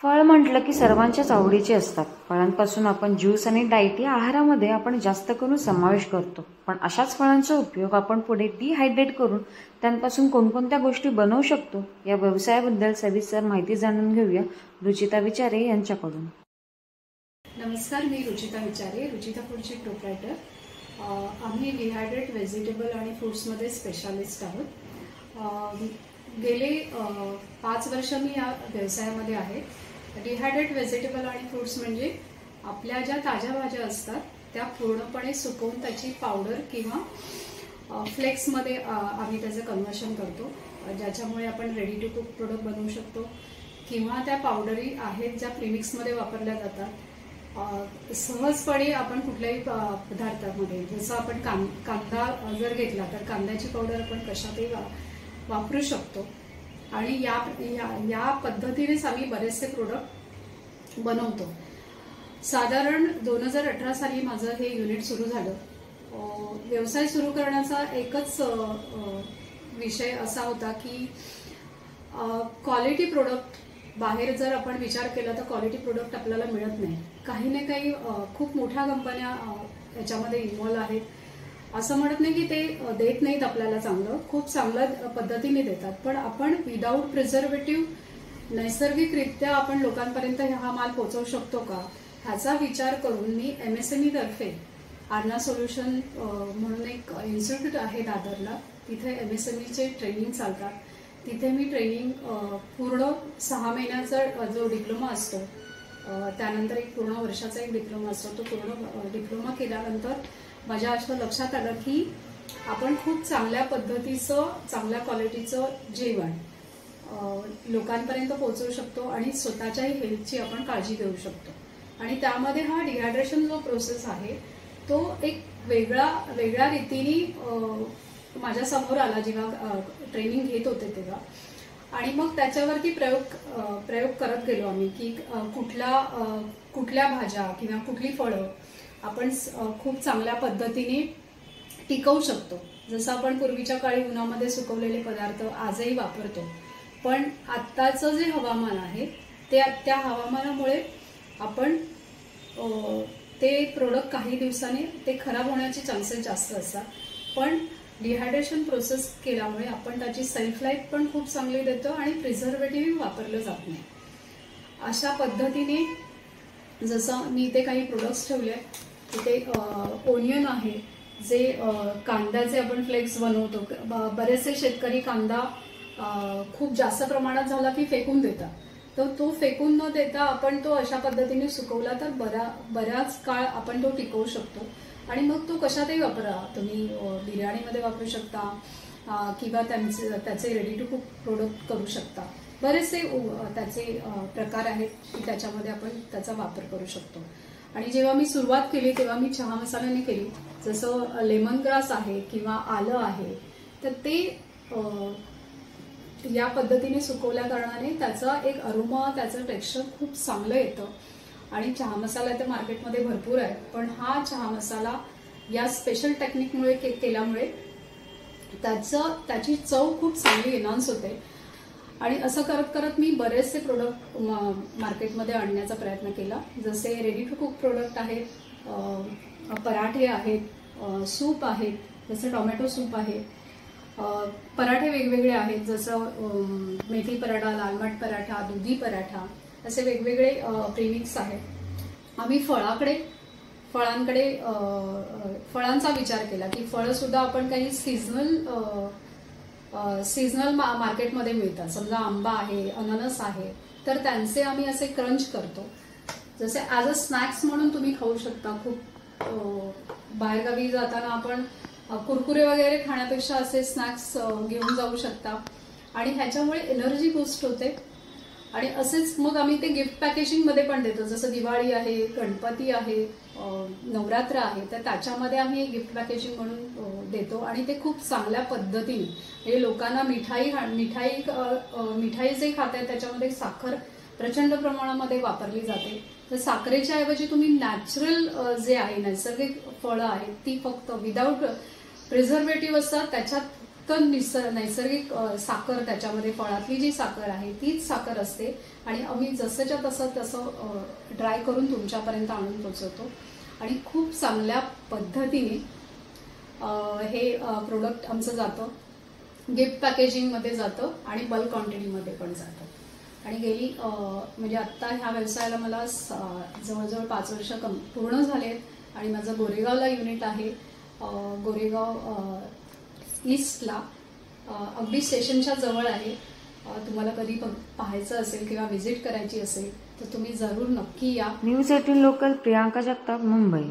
फळ म्हटलं की सर्वांच्याच आवडीचे असतात. फळांपासून आपण ज्यूस आणि डाएट या आहारामध्ये आपण जास्त करून समावेश करतो. पण अशाच फळांचा उपयोग आपण पुढे डिहायड्रेट करून त्यांपासून कोणकोणत्या गोष्टी बनवू शकतो या व्यवसायाबद्दल सविस्तर माहिती जाणून घेऊया रुचिता विचारे यांच्याकडून. नमस्कार, मी रुचिता विचारे, रुचिता फूडची प्रोप्रायटर. आम्ही डिहायड्रेट व्हेजिटेबल आणि फ्रूट्समध्ये स्पेशालिस्ट आहोत. गेले 5 वर्ष मी या व्यवसायामध्ये आहे. डिहायड्रेट व्हेजिटेबल आणि फ्रूट्स म्हणजे आपल्या ज्या ताज्या भाज्या असतात त्या पूर्णपणे सुकवून त्याची पावडर किंवा फ्लेक्समध्ये आम्ही त्याचं कन्व्हर्शन करतो, ज्याच्यामुळे आपण रेडी टू कुक प्रोडक्ट बनवू शकतो. किंवा त्या पावडरी आहेत ज्या प्रीमिक्समध्ये वापरल्या जातात. सहजपणे आपण कुठल्याही पदार्थामध्ये, जसं आपण कांदा जर घेतला तर कांद्याची पावडर आपण कशातही वापरू शकतो. आणि या पद्धतीनेच आम्ही बरेचसे प्रोडक्ट बनवतो. साधारण 2018 साली माझं हे युनिट सुरू झालं. व्यवसाय सुरू करण्याचा एकच विषय असा होता की क्वालिटी प्रोडक्ट बाहेर जर आपण विचार केला तर क्वालिटी प्रोडक्ट आपल्याला मिळत नाही. काही ना काही खूप मोठ्या कंपन्या याच्यामध्ये इन्व्हॉल्व आहेत. असं म्हणत नाही की ते देत नाहीत आपल्याला, खूप चांगल्या पद्धतीने देतात. पण आपण विदाऊट प्रिझर्वेटिव्ह नैसर्गिकरित्या आपण लोकांपर्यंत हा माल पोहोचवू शकतो का, ह्याचा विचार करून मी MSME तर्फे आर्ना सोल्युशन म्हणून एक इन्स्टिट्यूट आहे दादरला, तिथे MSMEचे ट्रेनिंग चालतात. तिथे मी ट्रेनिंग पूर्ण 6 महिन्याचा जो डिप्लोमा असतो, त्यानंतर एक पूर्ण वर्षाचा एक डिप्लोमा असतो. तो पूर्ण डिप्लोमा केल्यानंतर माझ्या असं लक्षात आलं की आपण खूप चांगल्या पद्धतीचं, चांगल्या क्वालिटीचं जेवण लोकांपर्यंत पोहोचवू शकतो आणि स्वतःच्याही हेल्थची आपण काळजी घेऊ शकतो. आणि त्यामध्ये हा डिहायड्रेशन जो प्रोसेस आहे तो एक वेगळ्या रीतीने माझ्या समोर आला जेव्हा ट्रेनिंग घेत होते तेव्हा. आणि मग त्याच्यावरती प्रयोग करत गेलो आम्ही की कुठल्या भाज्या किंवा कुठली फळं आपण खूप चांगल्या पद्धतीने टिकवू शकतो. जसं आपण पूर्वीच्या काळी उन्हामध्ये सुकवलेले पदार्थ आजही वापरतो. पण आत्ताचं जे हवामान आहे त्या हवामानामुळे आपण ते प्रोडक्ट काही दिवसांनी ते खराब होण्याचे चान्सेस जास्त असतात. पण डिहायड्रेशन प्रोसेस केल्यामुळे आपण त्याची सेल्फ लाईफ पण खूप चांगली देतो आणि प्रिझर्वेटिव्ह वापरलं जात नाही. अशा पद्धतीने जसं मी इथे काही प्रोडक्ट्स ठेवले, तिथे ओनियन आहे, जे कांद्याचे आपण फ्लेक्स बनवतो. बरेचसे शेतकरी कांदा खूप जास्त प्रमाणात झाला की फेकून देतात. तर तो फेकून न देता आपण तो अशा पद्धतीने सुकवला तर बऱ्याच काळ आपण तो टिकवू शकतो. आणि मग तो कशातही वापरा, तुम्ही बिर्याणीमध्ये वापरू शकता किंवा त्याचे रेडी टू कुक प्रोडक्ट करू शकता. बरेचसे त्याचे प्रकार आहेत की त्याच्यामध्ये आपण त्याचा वापर करू शकतो. आणि जेव्हा मी सुरुवात केली तेव्हा मी चहा मसाल्याने केली. जसं लेमन ग्रास आहे किंवा आलं आहे, तर ते या पद्धतीने सुकवल्या कारणाने त्याचा एक अरोमा, त्याचं टेक्स्चर खूप चांगलं येतं. आणि चहा मसाला तर मार्केटमध्ये भरपूर आहे, पण हा चहा मसाला या स्पेशल टेक्निकमुळे केल्यामुळे त्याची चव खूप चांगली एनहान्स होते. आणि असं करत करत मी बरेचसे प्रोडक्ट मार्केटमध्ये आणण्याचा प्रयत्न केला. जसे रेडी टू कुक प्रोडक्ट आहेत, पराठे आहेत, सूप आहेत, जसं टोमॅटो सूप आहे, पराठे वेगवेगळे आहेत, जसं मेथी पराठा, लालमाट पराठा, दुधी पराठा, असे वेगवेगळे प्रीमिक्स आहेत. आम्ही फळांचा विचार केला की फळं सुद्धा आपण काही सीझनल मार्केटमध्ये मिळतात. समजा आंबा आहे, अननस आहे, तर त्यांचे आम्ही असे क्रंच करतो. जसे ॲज अ स्नॅक्स म्हणून तुम्ही खाऊ शकता. खूप बाहेरगावी जाताना आपण कुरकुरे वगैरे खाण्यापेक्षा असे स्नॅक्स घेऊन जाऊ शकता. आणि ह्याच्यामुळे एनर्जी बूस्ट होते. आणि असेच मग आम्ही ते गिफ्ट पॅकेजिंगमध्ये पण देतो. जसं दिवाळी आहे, गणपती आहे, नवरात्र आहे, तर त्याच्यामध्ये आम्ही गिफ्ट पॅकेजिंग म्हणून देतो. आणि ते खूप चांगल्या पद्धतीने, म्हणजे लोकांना मिठाई जे खातात त्याच्यामध्ये साखर प्रचंड प्रमाणामध्ये वापरली जाते. तर साखरेच्या ऐवजी तुम्ही नॅचरल जे आहे, नैसर्गिक फळं आहेत ती फक्त विदाऊट प्रिझर्वेटिव्ह असतात, त्याच्यात शुद्ध नैसर्गिक साखर त्याच्यामध्ये, फळातली जी साखर आहे तीच साखर असते आणि आम्ही जसंच्या तसं ड्राय करून तुमच्यापर्यंत आणून पोचवतो आणि खूप चांगल्या पद्धतीने हे प्रोडक्ट आमचं जातं, गिफ्ट पॅकेजिंगमध्ये जातं आणि बल्क क्वांटिटीमध्ये पण जातं. आणि गेली म्हणजे आत्ता ह्या व्यवसायाला मला जवळजवळ 5 वर्ष पूर्ण झालेत आणि माझं गोरेगावला युनिट आहे. गोरेगाव ईस्टला अगदी स्टेशनच्या जवळ आहे. तुम्हाला कधी पाहायचं असेल किंवा व्हिजिट करायची असेल तर तुम्ही जरूर नक्की या. News 18 local, Priyanka Jagtap, Mumbai.